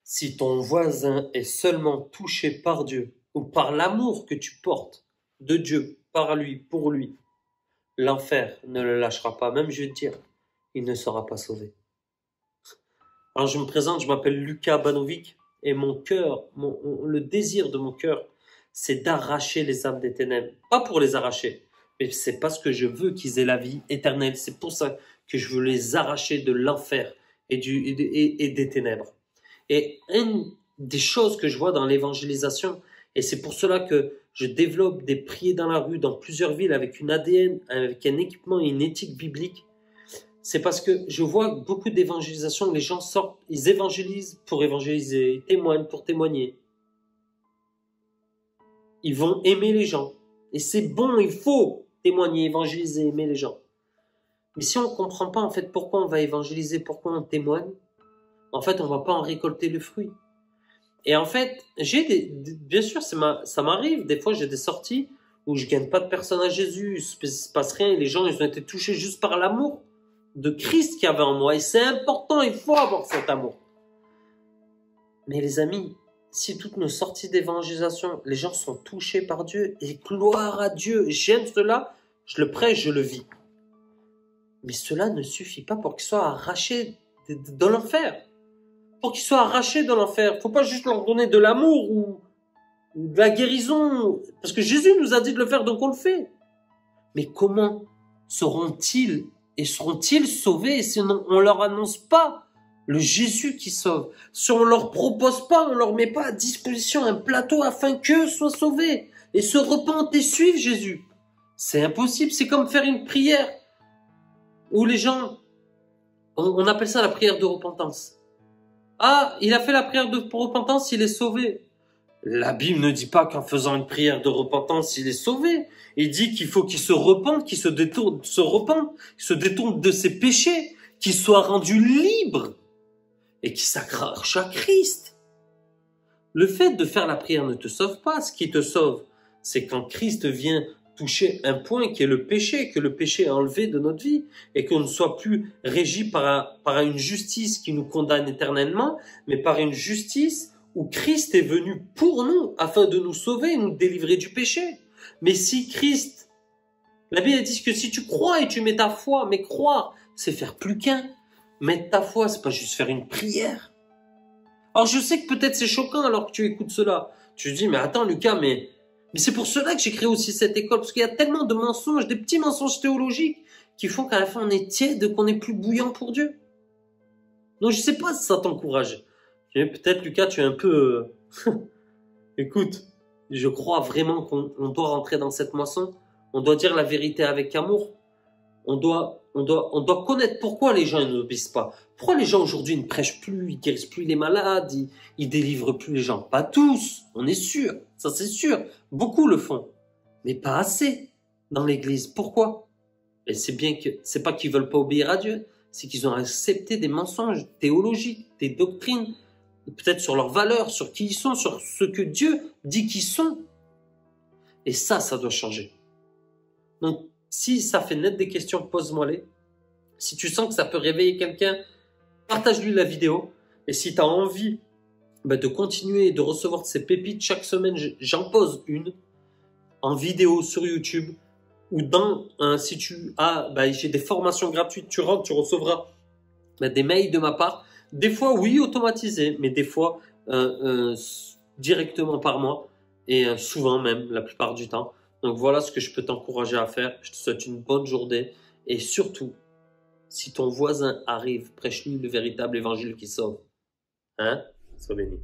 Si ton voisin est seulement touché par Dieu ou par l'amour que tu portes de Dieu, par lui, pour lui, l'enfer ne le lâchera pas. Même, je vais te dire, il ne sera pas sauvé. Alors, je me présente, je m'appelle Lucas Banovic et mon cœur, le désir de mon cœur, c'est d'arracher les âmes des ténèbres. Pas pour les arracher, mais c'est parce que je veux qu'ils aient la vie éternelle. C'est pour ça que je veux les arracher de l'enfer et des ténèbres. Et une des choses que je vois dans l'évangélisation, et c'est pour cela que je développe des prières dans la rue, dans plusieurs villes, avec une ADN, avec un équipement et une éthique biblique, c'est parce que je vois beaucoup d'évangélisation, les gens sortent, ils évangélisent pour évangéliser, ils témoignent pour témoigner. Ils vont aimer les gens. Et c'est bon, il faut témoigner, évangéliser, aimer les gens. Mais si on ne comprend pas en fait pourquoi on va évangéliser, pourquoi on témoigne, en fait on ne va pas en récolter le fruit. Et en fait, bien sûr, ça m'arrive, des fois j'ai des sorties où je gagne pas de personnes à Jésus, il se passe rien, et les gens ils ont été touchés juste par l'amour de Christ qu'il y avait en moi. Et c'est important, il faut avoir cet amour. Mais les amis, si toutes nos sorties d'évangélisation, les gens sont touchés par Dieu, et gloire à Dieu, j'aime cela, je le prêche, je le vis. Mais cela ne suffit pas pour qu'ils soient arrachés de l'enfer. Pour qu'ils soient arrachés de l'enfer. Faut pas juste leur donner de l'amour ou de la guérison. Parce que Jésus nous a dit de le faire, donc on le fait. Mais comment seront-ils sauvés si on leur annonce pas le Jésus qui sauve? Si on leur propose pas, on leur met pas à disposition un plateau afin qu'eux soient sauvés et se repentent et suivent Jésus. C'est impossible. C'est comme faire une prière où les gens, on appelle ça la prière de repentance. Ah, il a fait la prière de repentance, il est sauvé. La Bible ne dit pas qu'en faisant une prière de repentance, il est sauvé. Il dit qu'il faut qu'il se repente, qu'il se détourne de ses péchés, qu'il soit rendu libre et qu'il s'accroche à Christ. Le fait de faire la prière ne te sauve pas. Ce qui te sauve, c'est quand Christ vient toucher un point qui est le péché, que le péché est enlevé de notre vie et qu'on ne soit plus régi par une justice qui nous condamne éternellement, mais par une justice où Christ est venu pour nous afin de nous sauver et nous délivrer du péché. Mais si Christ, la Bible dit que si tu crois et tu mets ta foi, mais croire, c'est faire plus qu'un. Mettre ta foi, c'est pas juste faire une prière. Alors je sais que peut-être c'est choquant alors que tu écoutes cela. Tu te dis, mais attends Lucas, mais c'est pour cela que j'ai créé aussi cette école, parce qu'il y a tellement de mensonges, des petits mensonges théologiques, qui font qu'à la fin on est tiède, qu'on est plus bouillant pour Dieu. Donc je sais pas si ça t'encourage. Peut-être Lucas, tu es un peu... Écoute, je crois vraiment qu'on doit rentrer dans cette moisson. On doit dire la vérité avec amour. On doit connaître pourquoi les gens n'obéissent pas. Pourquoi les gens aujourd'hui ne prêchent plus, ils guérissent plus les malades, ils délivrent plus les gens. Pas tous, on est sûr, ça c'est sûr. Beaucoup le font, mais pas assez dans l'église. Pourquoi? Et c'est pas qu'ils veulent pas obéir à Dieu, c'est qu'ils ont accepté des mensonges théologiques, des doctrines, peut-être sur leurs valeurs, sur qui ils sont, sur ce que Dieu dit qu'ils sont. Et ça doit changer. Donc, si ça fait naître des questions, pose-moi-les. Si tu sens que ça peut réveiller quelqu'un, partage-lui la vidéo. Et si tu as envie de continuer de recevoir ces pépites, chaque semaine, j'en pose une en vidéo sur YouTube. Ou si tu as, j'ai des formations gratuites, tu rentres, tu recevras des mails de ma part. Des fois, oui, automatisés, mais des fois, directement par moi. Et souvent même, la plupart du temps. Donc voilà ce que je peux t'encourager à faire. Je te souhaite une bonne journée. Et surtout, si ton voisin arrive, prêche-lui le véritable évangile qui sauve. Hein? Sois béni.